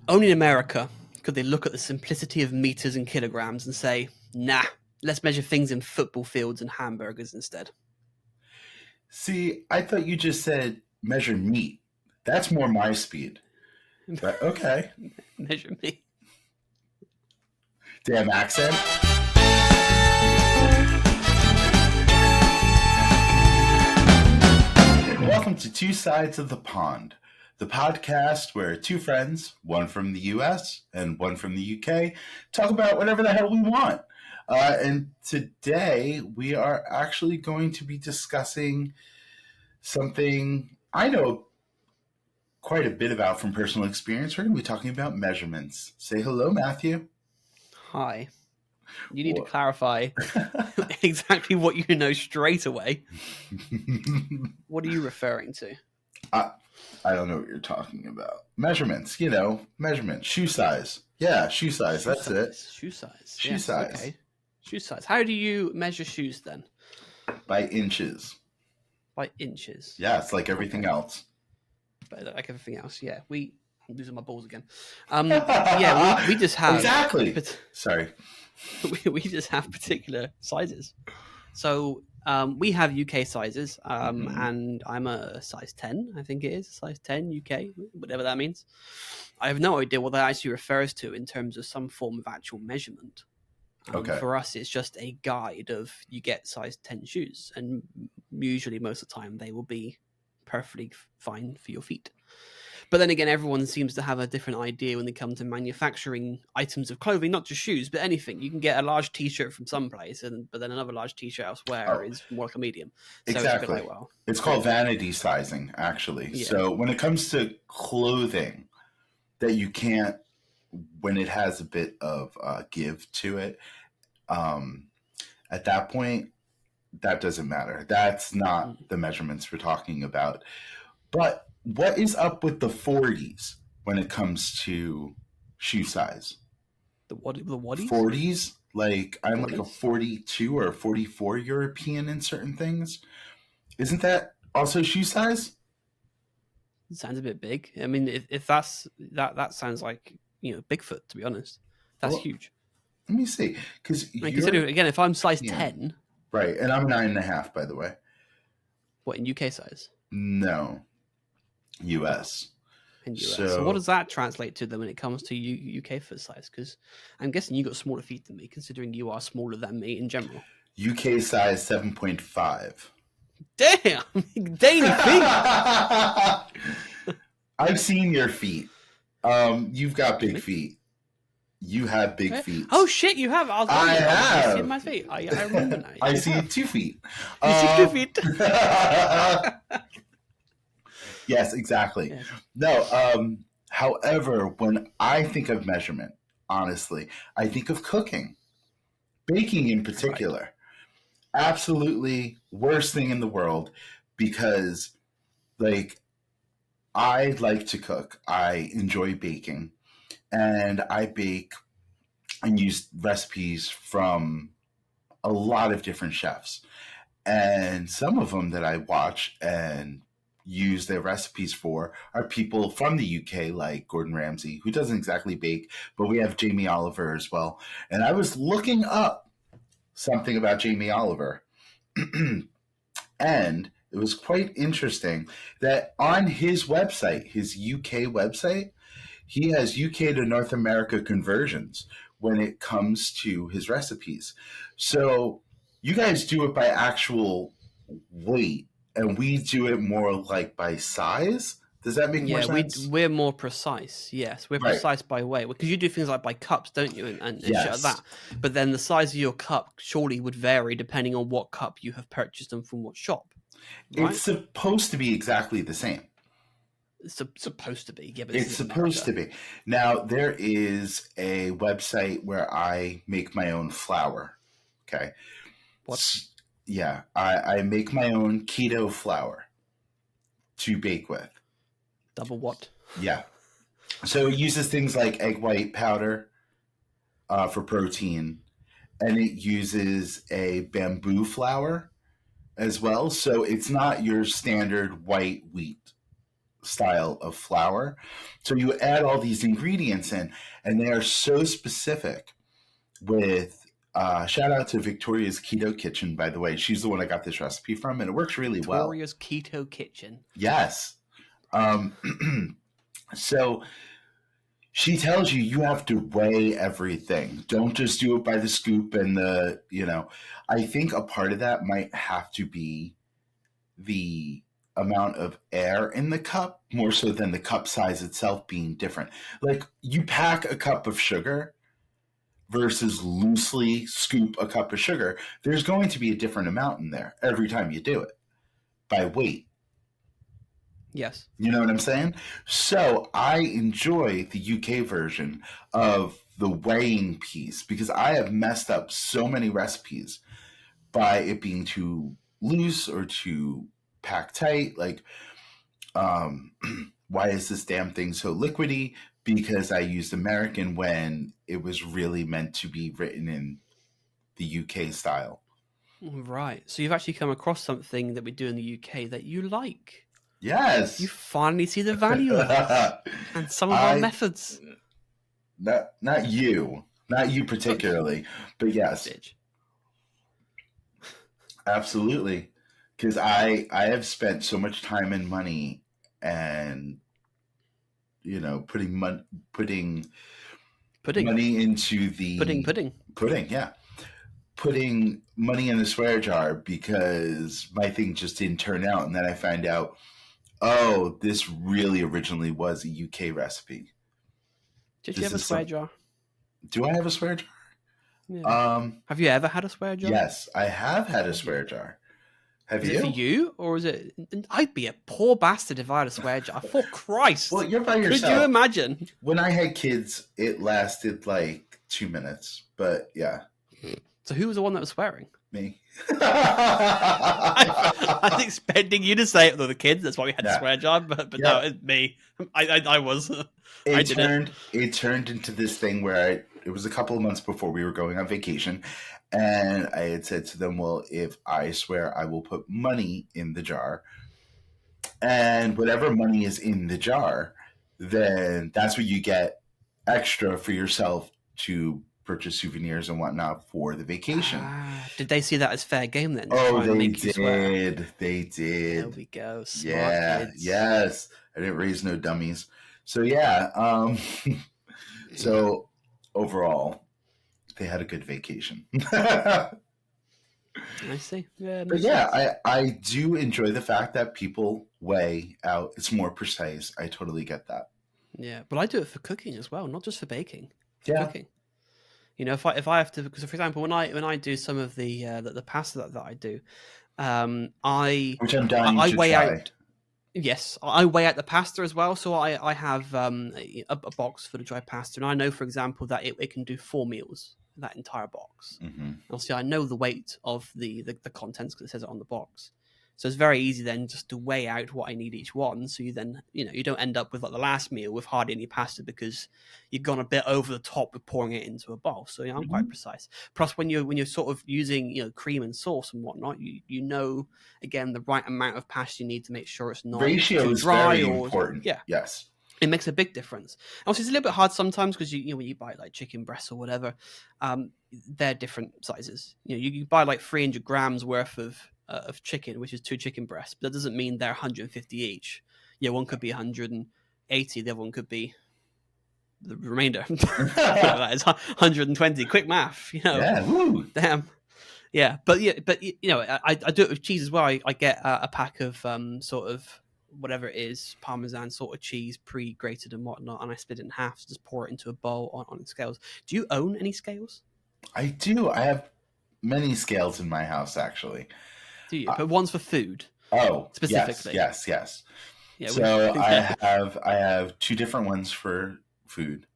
Only in America could they look at the simplicity of meters and kilograms and say, nah, let's measure things in football fields and hamburgers instead. See, I thought you just said measure meat. That's more my speed. But okay. Measure meat. Damn accent. Welcome to Two Sides of the Pond, the podcast where two friends, one from the US and one from the UK, talk about whatever the hell we want. And today we are actually going to be discussing something I know quite a bit about from personal experience. We're going to be talking about measurements. Say hello, Matthew. Hi. You need to clarify exactly what you know straight away. What are you referring to? I don't know what you're talking about. Measurements, measurements. Shoe size. Yeah, shoe size. That's it. Shoe size. Shoe size. Okay. Shoe size. How do you measure shoes then? By inches. By inches. Yeah, it's like everything else. But like everything else, yeah. I'm losing my balls again. Yeah, we just have exactly. Sorry. We just have particular sizes. So we have UK sizes, and I'm a size 10, I think it is, size 10 UK, whatever that means. I have no idea what that actually refers to in terms of some form of actual measurement. Okay. For us, it's just a guide of you get size 10 shoes, and usually most of the time they will be perfectly fine for your feet. But then again, everyone seems to have a different idea when they come to manufacturing items of clothing, not just shoes, but anything. You can get a large T-shirt from some place, but then another large T-shirt elsewhere is more like a medium. So exactly. It's called vanity sizing, actually. Yeah. So when it comes to clothing that you can't, when it has a bit of give to it, at that point, that doesn't matter. That's not the measurements we're talking about. But what is up with the 40s when it comes to shoe size? The what? The whaties? 40s? Like, I'm like a 42 or a 44 European in certain things. Isn't that also shoe size? It sounds a bit big. I mean, if that sounds like, Bigfoot, to be honest. That's huge. Let me see. Because consider, again, if I'm size 10. Right, and I'm 9.5, by the way. What, in UK size? No. US. In US. So what does that translate to then when it comes to UK foot size? Because I'm guessing you got smaller feet than me, considering you are smaller than me in general. UK size 7.5. Damn! Daily feet! I've seen your feet. You've got big feet. You have big feet. Oh shit! You have. I have. Seen my feet. I remember now. I see 2 feet. You see 2 feet. Yes, exactly. Yeah. No. However, when I think of measurement, honestly, I think of cooking, baking in particular. Right. Absolutely worst thing in the world, because, I like to cook. I enjoy baking. And I bake and use recipes from a lot of different chefs. And some of them that I watch and use their recipes for are people from the UK, like Gordon Ramsay, who doesn't exactly bake, but we have Jamie Oliver as well. And I was looking up something about Jamie Oliver. And it was quite interesting that on his website, his UK website, he has UK to North America conversions when it comes to his recipes. So you guys do it by actual weight, and we do it more like by size. Does that make more sense? We're more precise. Yes, we're precise by weight, because you do things like by cups, don't you, and shit like that. But then the size of your cup surely would vary depending on what cup you have purchased and from what shop. Right? It's supposed to be exactly the same. It's supposed to be. Yeah, but it's supposed to be. Now, there is a website where I make my own flour. Okay. What? Yeah. I make my own keto flour to bake with. Double what? Yeah. So it uses things like egg white powder for protein, and it uses a bamboo flour as well. So it's not your standard white wheat style of flour. So you add all these ingredients in, and they are so specific with shout out to Victoria's Keto Kitchen, by the way. She's the one I got this recipe from, and it works really well. Victoria's Keto Kitchen. Yes. So she tells you have to weigh everything. Don't just do it by the scoop and I think a part of that might have to be the amount of air in the cup more so than the cup size itself being different. Like you pack a cup of sugar versus loosely scoop a cup of sugar, there's going to be a different amount in there every time you do it by weight. Yes. You know what I'm saying? So I enjoy the UK version of the weighing piece because I have messed up so many recipes by it being too loose or too packed tight. Like, why is this damn thing so liquidy? Because I used American when it was really meant to be written in the UK style. Right. So you've actually come across something that we do in the UK that you like. Yes. You finally see the value of it and some of our methods. Not you particularly, but yes. Bitch. Absolutely. Because I have spent so much time and money and putting money into the pudding, yeah. Putting money in the swear jar because my thing just didn't turn out, and then I find out, oh, this really originally was a UK recipe. Did you have a swear jar? Do I have a swear jar? Yeah. Have you ever had a swear jar? Yes, I have had a swear jar. Have you? Is it for you, or is it? I'd be a poor bastard if I had a swear jar. For Christ! Well, you're by yourself. Could you imagine? When I had kids, it lasted like 2 minutes, but yeah. So who was the one that was swearing? Me. I was expecting you to say it. Though the kids, that's why we had a swear jar. But no, it's me. I was. It turned into this thing where it was a couple of months before we were going on vacation, and I had said to them, well, if I swear, I will put money in the jar, and whatever money is in the jar, then that's what you get extra for yourself to purchase souvenirs and whatnot for the vacation. Did they see that as fair game then? Oh, they did. They did. There we go. Smart kids. Yes. I didn't raise no dummies. So yeah. So overall, they had a good vacation. I see. Yeah. But yeah, I do enjoy the fact that people weigh out. It's more precise. I totally get that. Yeah, but I do it for cooking as well, not just for baking. Yeah. Cooking. If I have to, because for example, when I do some of the pasta that I do, which I'm dying to weigh try. out. Yes, I weigh out the pasta as well. So I have a box for the dry pasta, and I know, for example, that it can do 4 meals, that entire box. Mm-hmm. Obviously, I know the weight of the contents because it says it on the box. So it's very easy then just to weigh out what I need each one. So you then, you don't end up with like the last meal with hardly any pasta because you've gone a bit over the top with pouring it into a bowl. So I'm quite precise. Plus, when you're sort of using cream and sauce and whatnot, you know again the right amount of pasta you need to make sure it's not ratio too is dry very or important. Yeah. Yes. It makes a big difference. Also, it's a little bit hard sometimes because when you buy like chicken breasts or whatever, they're different sizes. You buy like 300 grams worth of chicken, which is 2 chicken breasts, but that doesn't mean they're 150 each. Yeah, one could be 180, the other one could be the remainder. That is 120. Quick math, Yeah, woo. Damn. Yeah, but I do it with cheese as well. I get a pack of sort of whatever it is, Parmesan sort of cheese, pre-grated and whatnot, and I split it in half, so just pour it into a bowl on scales. Do you own any scales? I do. I have many scales in my house, actually. Do you? But one's for food. Oh, specifically. Yes. Yeah, so I have 2 different ones for food,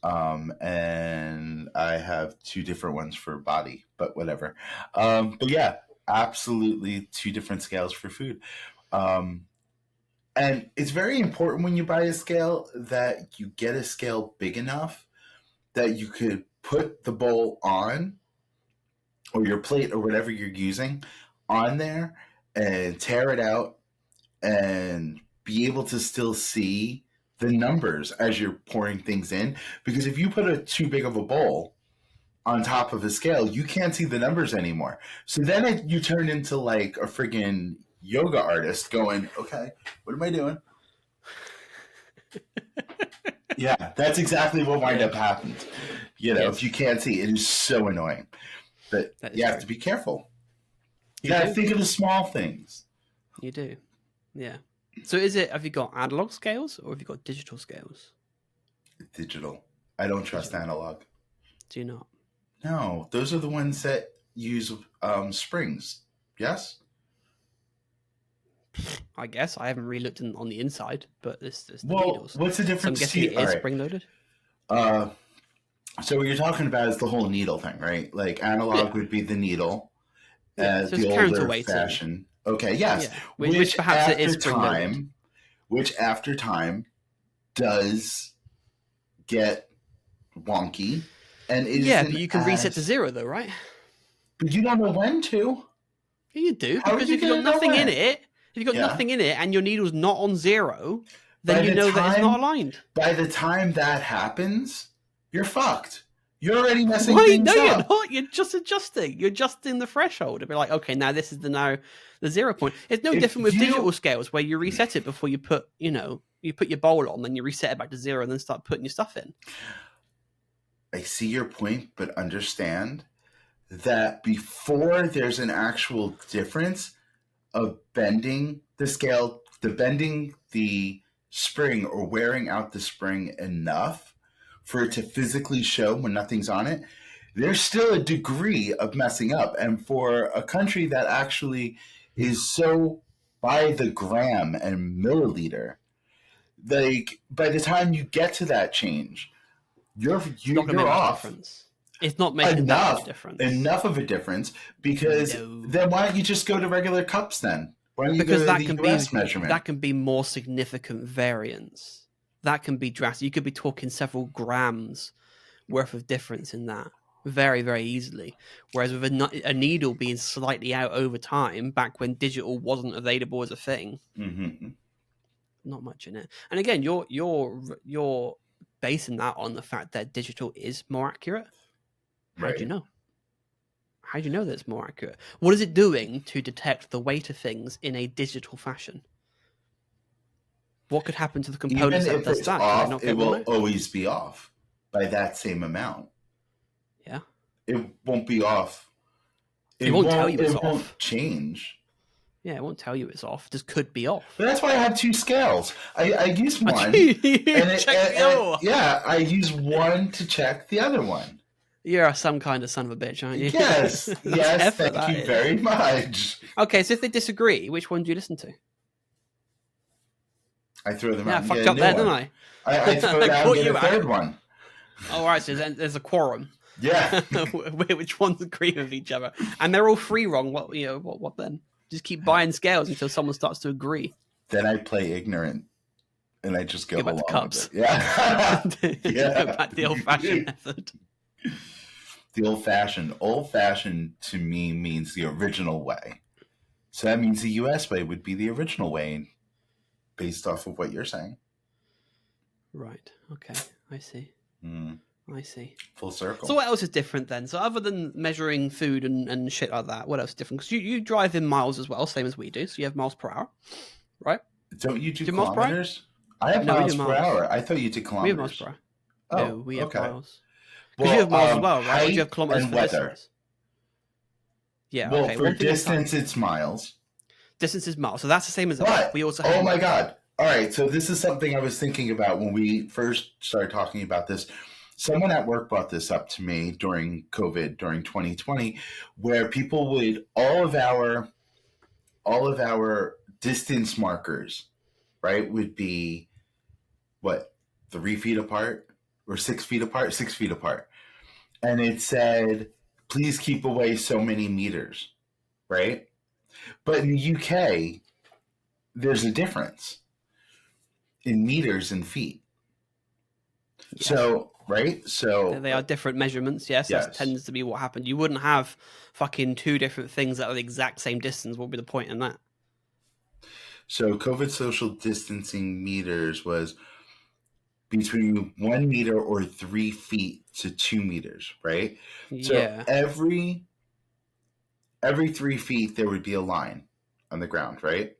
and I have 2 different ones for body. But whatever. But yeah, absolutely 2 different scales for food. And it's very important when you buy a scale that you get a scale big enough that you could put the bowl on, or your plate or whatever you're using on there, and tear it out and be able to still see the numbers as you're pouring things in. Because if you put a too big of a bowl on top of a scale, you can't see the numbers anymore. So then you turn into like a friggin' yoga artist going, okay, what am I doing? Yeah, that's exactly what wind up happens. You know, if you can't see, it is so annoying. But you have to be careful. You got to think of the small things. You do. Yeah. So have you got analog scales or have you got digital scales? Digital. I don't trust analog. Do you not? No, those are the ones that use springs. Yes? I guess. I haven't really looked on the inside, but it's the needles. What's the difference? So I'm guessing it is spring-loaded? So what you're talking about is the whole needle thing, right? Like analog would be the needle. So the older fashion. Okay, yes. Yeah. Which perhaps it is spring-loaded. Which after time does get wonky. And but you can reset to 0 though, right? But you don't know when to. Yeah, you do, because if you've got nothing in it, and your needle's not on 0, then you know that it's not aligned. By the time that happens, you're fucked. You're already messing things up. No, you're not. You're just adjusting. You're adjusting the threshold. To be like, okay, now this is the 0 point. It's no different with digital scales where you reset it before you put, you put your bowl on, then you reset it back to 0 and then start putting your stuff in. I see your point, but understand that before there's an actual difference of bending the scale, bending the spring or wearing out the spring enough for it to physically show when nothing's on it, there's still a degree of messing up. And for a country that actually is so by the gram and milliliter, like by the time you get to that change, you're off. It's not making that much difference. Enough of a difference, because then why don't you just go to regular cups then? Why don't you because go to the US measurement? That can be more significant variance. That can be drastic. You could be talking several grams worth of difference in that very, very easily. Whereas with a needle being slightly out over time, back when digital wasn't available as a thing, not much in it. And again, you're basing that on the fact that digital is more accurate. How do you know? How do you know that it's more accurate? What is it doing to detect the weight of things in a digital fashion? What could happen to the components that does that? Off, it will always be off by that same amount. Yeah. It won't be off. It won't tell you it's off. It won't change. Yeah, it won't tell you it's off. It just could be off. But that's why I have 2 scales. I use one. I use one to check the other one. You're some kind of son of a bitch, aren't you? Yes. Yes, thank you very much. Okay, so if they disagree, which one do you listen to? I throw them out. Yeah, I fucked up there, didn't I? I throw it out and get a third one. All right, so there's a quorum. Yeah. Which ones agree with each other, and they're all 3 wrong. What then? Just keep buying scales until someone starts to agree. Then I play ignorant, and I just go back to cups. Yeah. Go back to the old-fashioned method. The old-fashioned to me means the original way. So that means the US way would be the original way, based off of what you're saying. Right. Okay. I see. I see. Full circle. So what else is different then? So other than measuring food and shit like that, what else is different? Because you drive in miles as well, same as we do. So you have miles per hour, right? Don't you do kilometers? I have miles per hour. I thought you did kilometers. We have miles per hour. Oh, no, we have miles. Because you have miles as well, right? You have kilometers for weather. Distance. Yeah. Well, okay. for distance, it's miles. Distance is miles. So that's the same as that. We also have oh my God. All right. So this is something I was thinking about when we first started talking about this. Someone at work brought this up to me during COVID, during 2020, where people would all of our distance markers, right, would be what, 3 feet apart or 6 feet apart? 6 feet apart. And it said, please keep away so many meters, right? But in the UK, there's a difference in meters and feet. Yes. So, right? So they are different measurements. Yes, that tends to be what happened. You wouldn't have fucking 2 different things that are the exact same distance. What would be the point in that? So COVID social distancing meters was between 1 meter or 3 feet to 2 meters, right? So Yeah. every 3 feet there would be a line on the ground, right?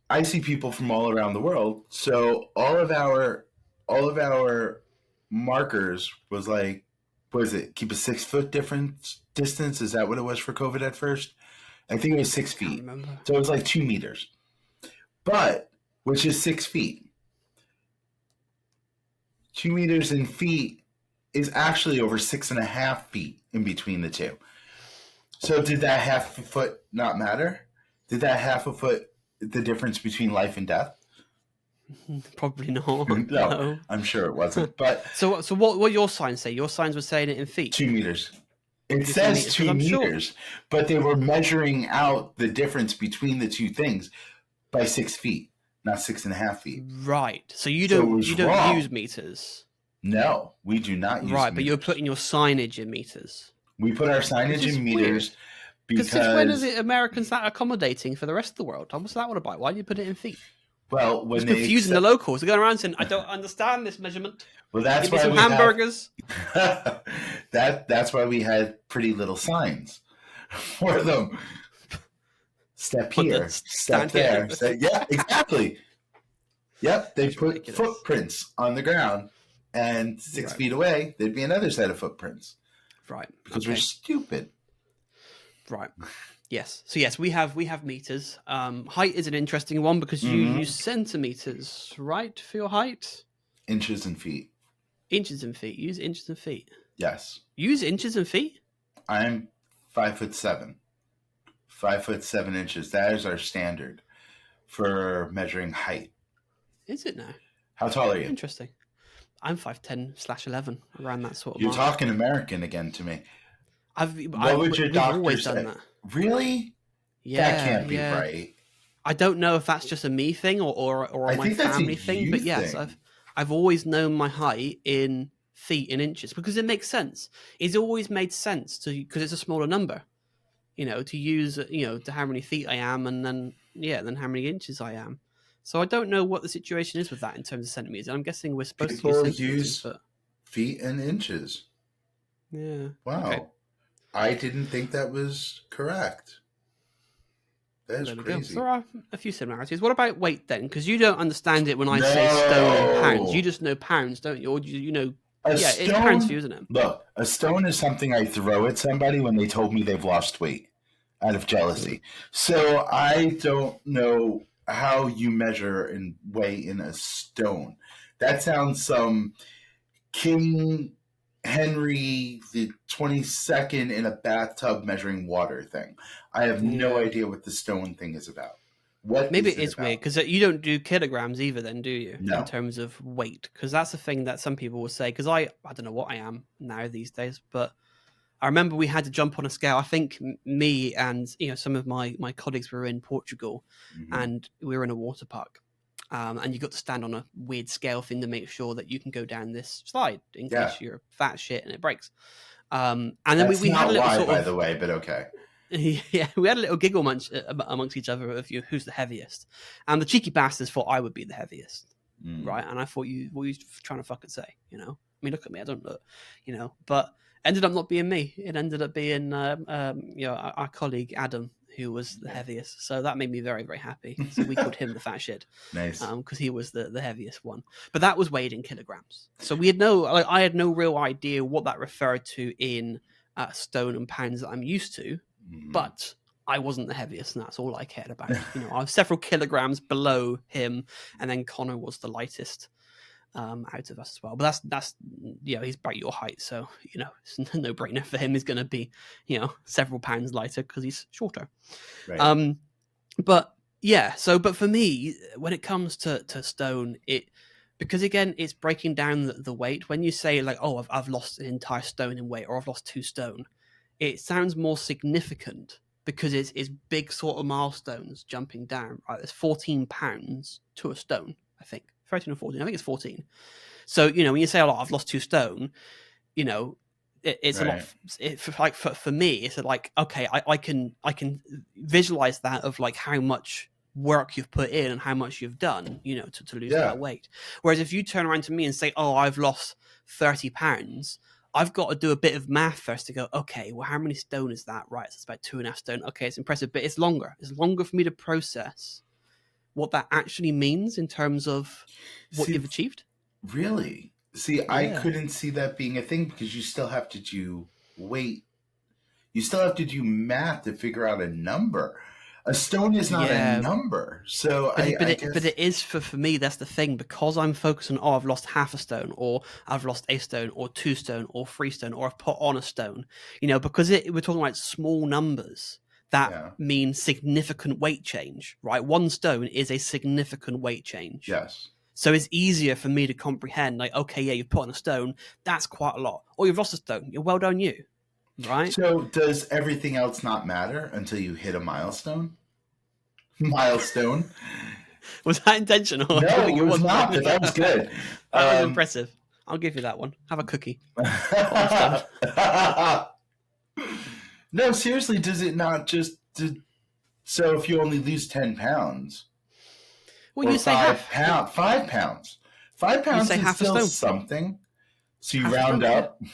I see people from all around the world, so all of our markers was like, what is it? Keep a 6 foot difference distance. Is that what it was for COVID at first? I think it was six I can't feet. remember. So it was like 2 meters, but which is 6 feet. 2 meters in feet is actually over 6.5 feet in between the two. So did that half a foot not matter? Did that half a foot the difference between life and death? Probably not. No, No. I'm sure it wasn't. But So what your signs say? Your signs were saying it in feet. 2 meters. It Just says meters, 'cause 2 I'm sure- meters, but they were measuring out the difference between the two things by 6 feet, not 6.5 feet. Right. So you So it don't was you don't wrong. use meters. No, we do not use Right, but you're meters. putting your signage in meters. We put our Which signage is in meters Because since when are because, the Americans that accommodating for the rest of the world? What's that one about? Why do you put it in feet? well, when It's they confusing the locals. They're going around saying, "I don't understand this measurement. well, that's Give me why some we hamburgers." have that's why we had pretty little signs for them. Step Put the here, step stand here. there. Yeah, exactly. Yep, they That's put ridiculous. footprints on the ground, and 6 feet away, there'd be another set of footprints Right. because okay. we're stupid. Right. Yes. So yes, we have meters. Height is an interesting one because you Mhm. use centimeters, right, for your height? Inches and feet. Inches and feet. Use inches and feet. Yes, Use inches and feet? I'm 5'7". 5'7" That is our standard for measuring height. Is it now? How tall are you? Interesting. I'm 5'10/11, around that sort of You're mark. talking American again to me. What would your we've doctor always say? done that. Really? Yeah, That can't be yeah. right. I don't know if that's just a me thing or I my think that's a family thing, but you yes, thing. I've always known my height in feet and inches because it makes sense. It's always made sense to because it's a smaller number, to use to how many feet I am and then how many inches I am. So I don't know what the situation is with that in terms of centimeters. I'm guessing we're supposed People to use centimeters, use but feet and inches. yeah. Wow. Okay. I didn't think that was correct. That is There we go. crazy. So there are a few similarities. What about weight then? Because you don't understand it when I say stone and pounds. No. You just know pounds, don't you? Or you know, A yeah, stone, it's pounds for you, isn't it? Look, a stone is something I throw at somebody when they told me they've lost weight out of jealousy. So I don't know how you measure and weigh in a stone. That sounds some King Henry the 22nd in a bathtub measuring water thing. I have no Yeah. idea what the stone thing is about. What Maybe is it is about? weird because you don't do kilograms either, then, do you? No. In terms of weight, because that's the thing that some people will say. Because I don't know what I am now these days, but I remember we had to jump on a scale. I think me and some of my colleagues were in Portugal, Mhm. and we were in a water park. And you got to stand on a weird scale thing to make sure that you can go down this slide in Yeah. case you're fat shit and it breaks. And then That's we had not a little why, sort by of the way, but okay. yeah, we had a little giggle amongst each other of who's the heaviest, and the cheeky bastards thought I would be the heaviest, Mm. right? And I thought what are you trying to fucking say, I mean, look at me, I don't look, but ended up not being me. It ended up being our colleague Adam, who was the heaviest. So that made me very, very happy. So we called him the fat shit. Nice. Because he was the heaviest one. But that was weighed in kilograms. So I had no real idea what that referred to in stone and pounds that I'm used to. Mhm. But I wasn't the heaviest, and that's all I cared about. I was several kilograms below him, and then Connor was the lightest out of us as well. But that's he's about your height, so it's a no-brainer for him. He's going to be several pounds lighter because he's shorter. Right. But for me, when it comes to stone, because again it's breaking down the weight. When you say like, oh, I've lost an entire stone in weight, or I've lost 2 stone, it sounds more significant because it's big sort of milestones jumping down. Right, there's 14 pounds to a stone, I think. 13 or 14. I think it's 14. So, when you say, I've lost 2 stone, it's Right. a lot. For me, it's like, okay, I can visualize that of like how much work you've put in and how much you've done, you know, to lose Yeah. that weight. Whereas if you turn around to me and say, oh, I've lost 30 pounds, I've got to do a bit of math first to go, okay, well, how many stone is that? Right, so it's about 2.5 stone. Okay, it's impressive, but it's longer. It's longer for me to process what that actually means in terms of what you've achieved. Really? See, I Yeah. couldn't see that being a thing because you still have to do weight. You still have to do math to figure out a number. A stone is not a number. So But I guess... But it is for me, that's the thing, because I'm focused on, oh, I've lost half a stone, or I've lost a stone, or 2 stone, or 3 stone, or I've put on a stone, you know, because we're talking like small numbers that mean significant weight change, right? 1 stone is a significant weight change. Yes. So it's easier for me to comprehend, like, okay, yeah, you've put on a stone, that's quite a lot. Or you've lost a stone, you're well done you, right? So does everything else not matter until you hit a milestone? Milestone? Was that intentional? No, it was not, but that was good. That was impressive. I'll give you that one. Have a cookie. No, seriously, does it not just... So if you only lose 10 pounds... Well, you say 5 pounds. 5 pounds. 5 pounds is still something. So you round up? Yeah.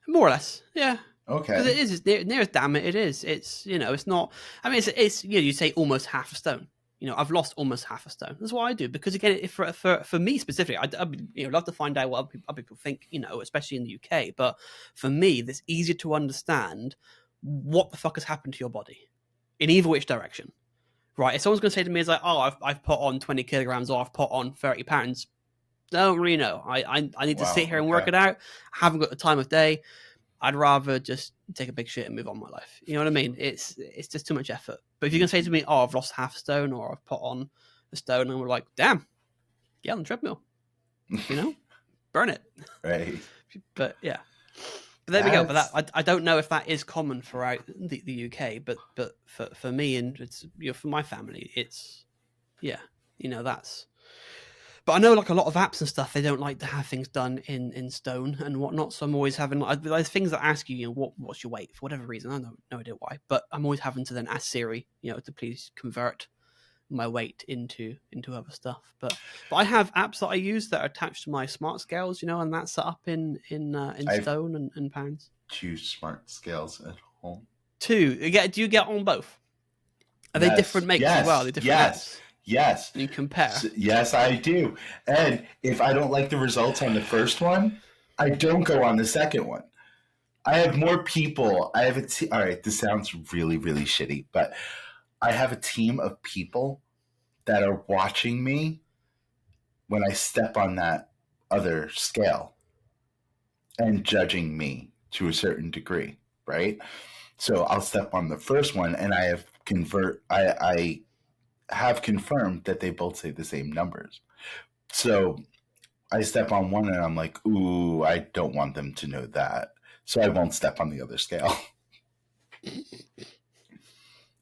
More or less, yeah. Okay. Because it is, it's near as damn it is. It's, you know, it's not, I mean, it's you know, you say almost half a stone. You know, I've lost almost half a stone. That's what I do. Because again, if for me specifically, I'd you know, love to find out what other people think, you know, especially in the UK. But for me, it's easier to understand what the fuck has happened to your body in either which direction. Right? If someone's going to say to me, it's like, oh, I've put on 20 kilograms or I've put on 30 pounds. I don't really know. I need to sit here and work it out. I haven't got the time of day. I'd rather just take a big shit and move on with my life. You know what I mean? It's just too much effort. But if you can say to me, oh, I've lost half a stone or I've put on a stone, and we're like, damn, get on the treadmill. You know? Burn it. Right. But yeah. But there we go. But that, I don't know if that is common throughout the UK, but for me and it's, you know, for my family, it's, yeah, you know, that's. But I know, like, a lot of apps and stuff, they don't like to have things done in stone and whatnot. So I'm always having, there's things that ask you, you know, what's your weight for whatever reason. I have no idea why, but I'm always having to then ask Siri, you know, to please convert my weight into other stuff. But I have apps that I use that are attached to my smart scales, you know, and that's set up in stone and pounds. 2 smart scales at home. 2. Do you get on both? Are they different makes as well? Are they different apps? Yes. You compare. Yes, I do. And if I don't like the results on the first one, I don't go on the second one. I have more people. I have all right, this sounds really, really shitty, but I have a team of people that are watching me when I step on that other scale and judging me to a certain degree, right? So I'll step on the first one, and I have confirmed that they both say the same numbers. So I step on one and I'm like, ooh, I don't want them to know that. So I won't step on the other scale.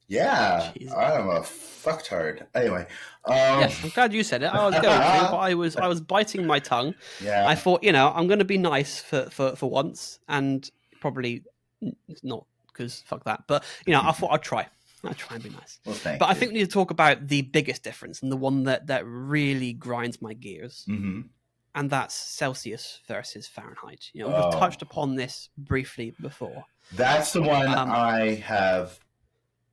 Yeah, Jesus. I'm a fucktard. Anyway. Yes, I'm glad you said it. I was going to, but I was biting my tongue. Yeah. I thought, you know, I'm going to be nice for once, and probably not, because fuck that. But, you know, I thought I'd try. I'll try and be nice. Well, thank you. I you. think we need to talk about the biggest difference and the one that really grinds my gears. Mm-hmm. And that's Celsius versus Fahrenheit. You know, we've touched upon this briefly before. That's the one I have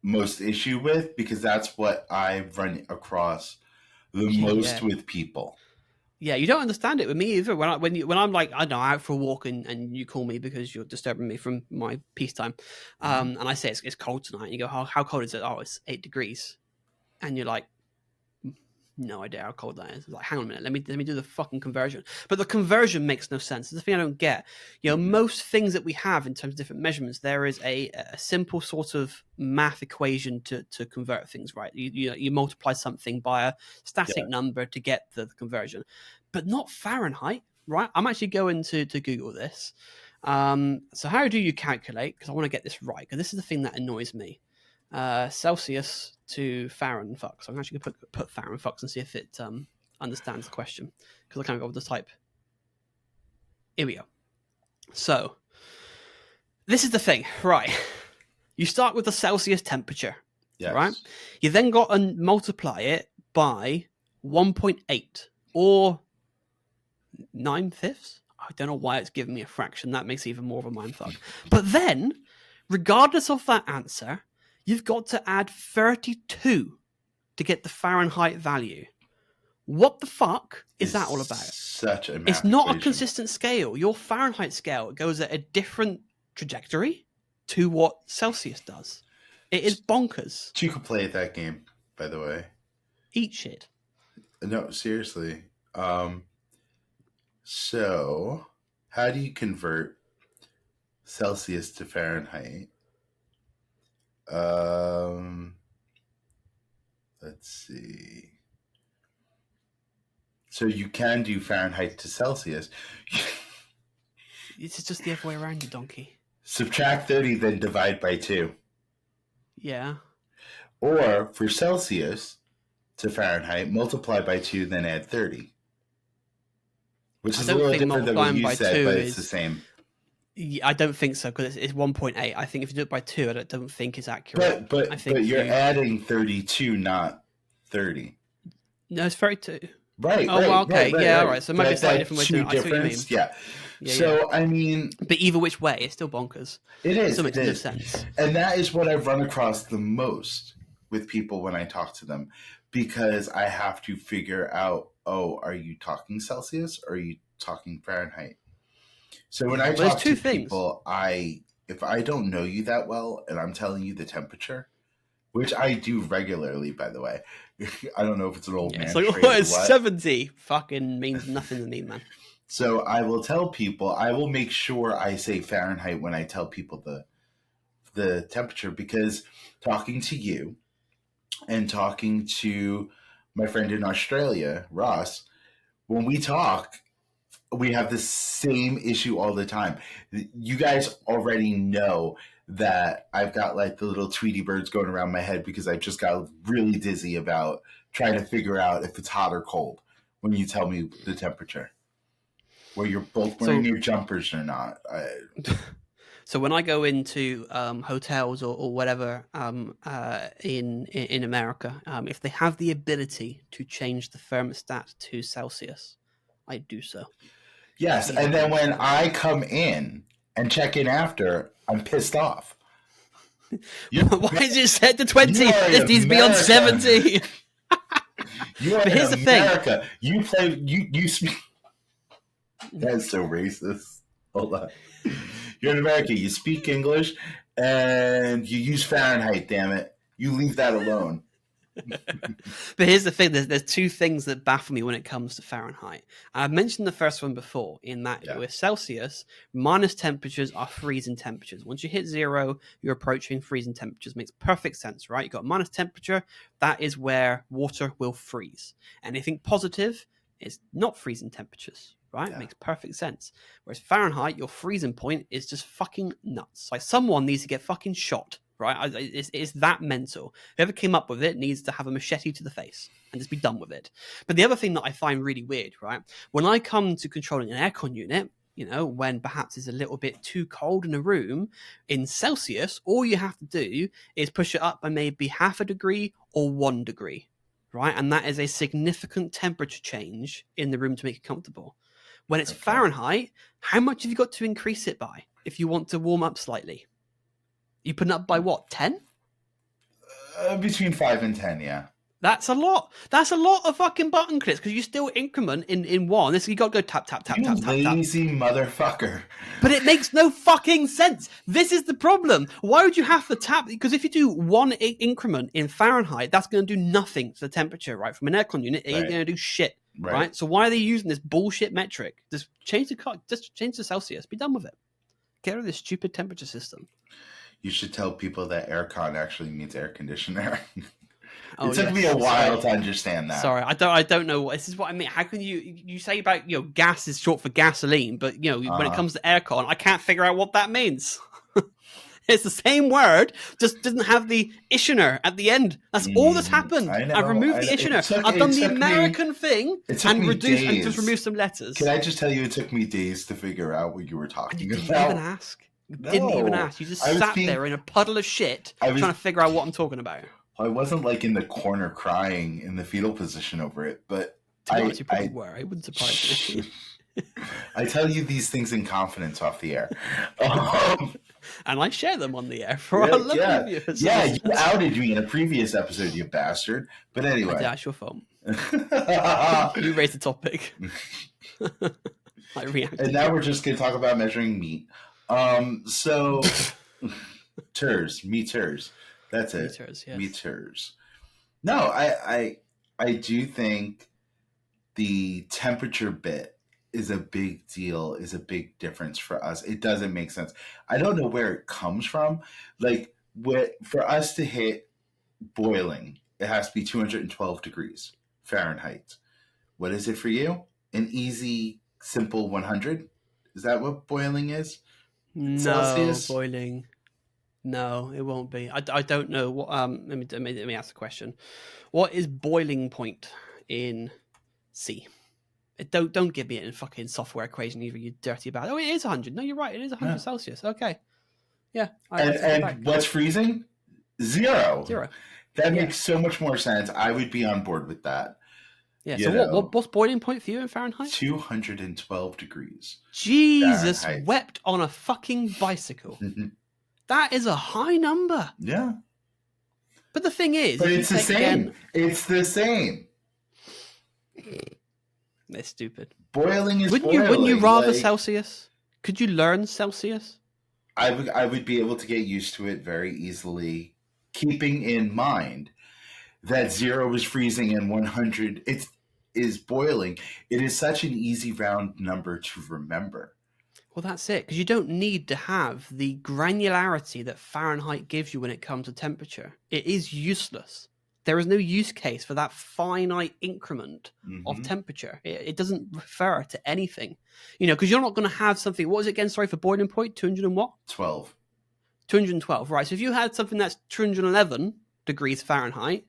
most issue with, because that's what I run across the most with people. Yeah, you don't understand it with me either. When I'm like, I don't know, out for a walk and you call me because you're disturbing me from my peacetime, and I say it's cold tonight, and you go, how cold is it? Oh, it's 8 degrees, and you're like, no idea how cold that is. It's like, hang on a minute, let me do the fucking conversion. But the conversion makes no sense. It's the thing I don't get. You know, most things that we have in terms of different measurements, there is a simple sort of math equation to convert things, right? You multiply something by a static number to get the conversion, but not Fahrenheit, right? I'm actually going to Google this. So how do you calculate? Because I want to get this right, because this is the thing that annoys me. Celsius to Fahrenheit. So I'm actually going to put Fahrenheit and see if it understands the question, because I can't go with the type. Here we go. So this is the thing, right? You start with the Celsius temperature, Yes. right? You then got to multiply it by 1.8 or 9/5. I don't know why it's giving me a fraction. That makes it even more of a mindfuck. But then, regardless of that answer, you've got to add 32 to get the Fahrenheit value. What the fuck is that all about? Such a math It's not equation. a consistent scale. Your Fahrenheit scale goes at a different trajectory to what Celsius does. It is bonkers. You could play at that game, by the way. Eat shit. No, seriously. So, how do you convert Celsius to Fahrenheit? Let's see. So you can do Fahrenheit to Celsius. It's just the other way around, you donkey. Subtract 30, then divide by 2. Yeah. Or for Celsius to Fahrenheit, multiply by 2, then add 30. Which is a little different than what you said, but it's the same. Yeah, I don't think so, because it's 1.8. I think if you do it by 2, I don't think it's accurate. But you're adding 32, not 30. No, it's 32. Right. Oh, well, okay. Yeah, all right. So it might be a slightly different way to do it. I see what you mean. Yeah. So, I mean... But either which way, it's still bonkers. It is. It still makes no sense. And that is what I've run across the most with people when I talk to them. Because I have to figure out, are you talking Celsius or are you talking Fahrenheit? So when I talk to people, if I don't know you that well and I'm telling you the temperature, which I do regularly, by the way. I don't know if it's an old man. It's like, it's 70. Fucking means nothing to me, man. So I will tell people, I will make sure I say Fahrenheit when I tell people the temperature, because talking to you and talking to my friend in Australia, Ross, when we talk, we have the same issue all the time. You guys already know that I've got like the little Tweety birds going around my head because I just got really dizzy about trying to figure out if it's hot or cold when you tell me the temperature. Where you're both wearing your jumpers or not. So when I go into hotels or whatever in America, if they have the ability to change the thermostat to Celsius, I do so. Yes, and then when I come in and check in after, I'm pissed off. Why is it set to 20? This needs to be on 70. But here's the thing. You speak... That's so racist. Hold on. You're in America. You speak English and you use Fahrenheit, damn it. You leave that alone. But here's the thing. There's two things that baffle me when it comes to Fahrenheit. And I've mentioned the first one before, in that with Celsius, minus temperatures are freezing temperatures. Once you hit 0, you're approaching freezing temperatures. Makes perfect sense, right? You've got minus temperature. That is where water will freeze. Anything positive is not freezing temperatures. Right? Yeah. It makes perfect sense. Whereas Fahrenheit, your freezing point is just fucking nuts. Like, someone needs to get fucking shot, right? It's that mental. Whoever came up with it needs to have a machete to the face and just be done with it. But the other thing that I find really weird, right? When I come to controlling an aircon unit, you know, when perhaps it's a little bit too cold in a room, in Celsius, all you have to do is push it up by maybe 0.5 degree or 1 degree, right? And that is a significant temperature change in the room to make it comfortable. When it's Fahrenheit, how much have you got to increase it by if you want to warm up slightly? You put it up by what, 10? Between 5 and 10, yeah. That's a lot. That's a lot of fucking button clicks because you still increment in one. You got to go tap, tap, tap, tap, tap, tap. Lazy motherfucker. But it makes no fucking sense. This is the problem. Why would you have to tap? Because if you do one increment in Fahrenheit, that's going to do nothing to the temperature, right? From an aircon unit, it ain't going to do shit. Right. So why are they using this bullshit metric? Just change the Celsius. Be done with it. Get rid of this stupid temperature system. You should tell people that aircon actually means air conditioner. It took me a while to understand that. Sorry, I don't know. This is what I mean. How can you say about, you know, gas is short for gasoline, but, you know, when it comes to aircon, I can't figure out what that means. It's the same word, just doesn't have the issioner at the end. That's all that's happened. I've removed the issioner. I've done the American thing and just removed some letters. Can I just tell you, it took me days to figure out what you were talking about. You didn't even ask. You didn't even ask. You just sat there in a puddle of shit trying to figure out what I'm talking about. I wasn't like in the corner crying in the fetal position over it, but To be honest, you probably were. It wouldn't surprise me. I tell you these things in confidence off the air. And I share them on the air for our lovely viewers. Yeah, you outed me in a previous episode, you bastard. But anyway. That's your fault. You raised the topic. I reacted. And now we're just going to talk about measuring meat. So, meters. That's it. Meters, yes. Meters. No, I do think the temperature bit is a big deal, is a big difference for us. It doesn't make sense. I don't know where it comes from. Like, for us to hit boiling, it has to be 212 degrees Fahrenheit. What is it for you? An easy, simple 100? Is that what boiling is? No, Celsius? Boiling. No, it won't be. I don't know. What. Let me ask the question. What is boiling point in C? Don't give me it in fucking software equation either, you dirty bad. Oh, it is 100. No, you're right. It is 100 Celsius. Okay. Yeah. And what's freezing? Zero. That Yeah. makes so much more sense. I would be on board with that. Yeah. So what's boiling point for you in Fahrenheit? 212 degrees. Jesus Fahrenheit. wept on a fucking bicycle. That is a high number. Yeah. But the thing is, but it's the same. It's the same. They're stupid. Boiling is wouldn't boiling. Wouldn't you rather Celsius? Could you learn Celsius? I would be able to get used to it very easily, keeping in mind that 0 is freezing and 100 is boiling. It is such an easy round number to remember. Well, that's it, because you don't need to have the granularity that Fahrenheit gives you when it comes to temperature. It is useless. There is no use case for that finite increment of temperature. It doesn't refer to anything, because you're not going to have something. What was it again? Sorry, for boiling point, 200 and what? 12. 212, right? So if you had something that's 211 degrees Fahrenheit,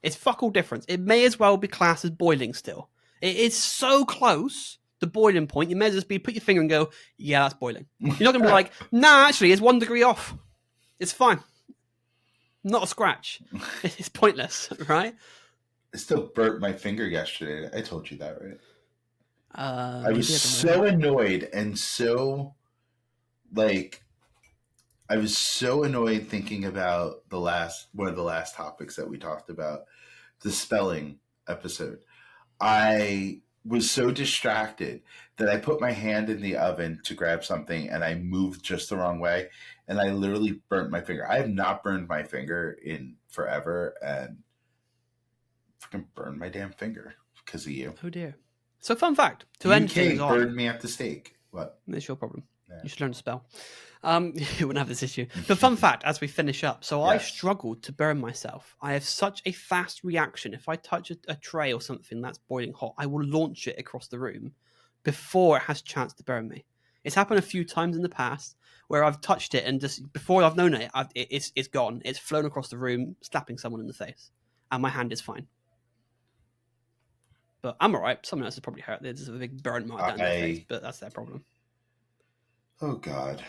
it's fuck all difference. It may as well be classed as boiling still. It is so close. The boiling point, you may as well put your finger and go, yeah, that's boiling. You're not going to be like, nah, actually, it's 1 degree off. It's fine. Not a scratch. It's pointless, right? I still burnt my finger yesterday. I told you that, right? I was so annoyed and so, I was so annoyed thinking about one of the last topics that we talked about, the spelling episode. I was so distracted that I put my hand in the oven to grab something and I moved just the wrong way and I literally burnt my finger. I have not burned my finger in forever and fucking burned my damn finger because of you. Oh dear. So fun fact, to end things on. Burned me at the stake. What? That's your problem. Yeah. You should learn to spell. You wouldn't have this issue. But fun fact, as we finish up, so I struggled to burn myself. I have such a fast reaction. If I touch a tray or something that's boiling hot, I will launch it across the room before it has a chance to burn me. It's happened a few times in the past where I've touched it and just before I've known it, it's gone. It's flown across the room, slapping someone in the face, and my hand is fine. But I'm all right. Someone else is probably hurt. There's a big burn mark down their face, but that's their problem. Oh God.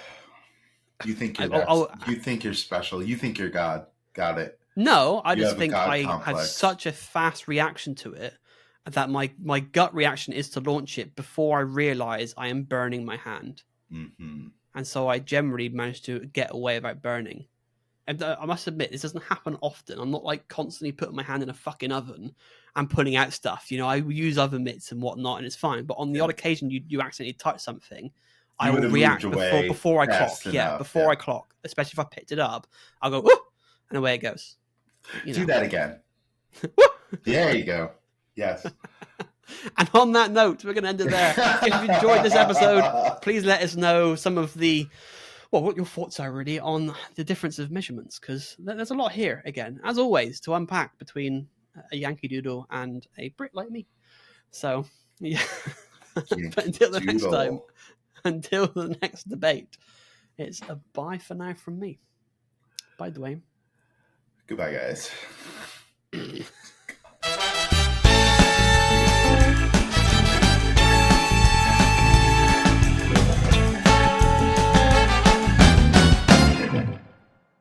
You think you're you think you're special. You think you're God. Got it. No, I just think I have such a fast reaction to it that my gut reaction is to launch it before I realize I am burning my hand. Mm-hmm. And so I generally manage to get away without burning. And I must admit, this doesn't happen often. I'm not like constantly putting my hand in a fucking oven and pulling out stuff. I use oven mitts and whatnot and it's fine. But on the odd occasion you accidentally touch something, I will react before I clock. Yeah, before I clock. Especially if I picked it up, I'll go, whoop, and away it goes. Do that again. There you go. Yes. And on that note, we're going to end it there. If you've enjoyed this episode, please let us know some of what your thoughts are really on the difference of measurements, because there's a lot here, again, as always, to unpack between a Yankee Doodle and a Brit like me. So, yeah. But until the next time. Until the next debate, it's a bye for now from me. Bye, Dwayne. Goodbye, guys.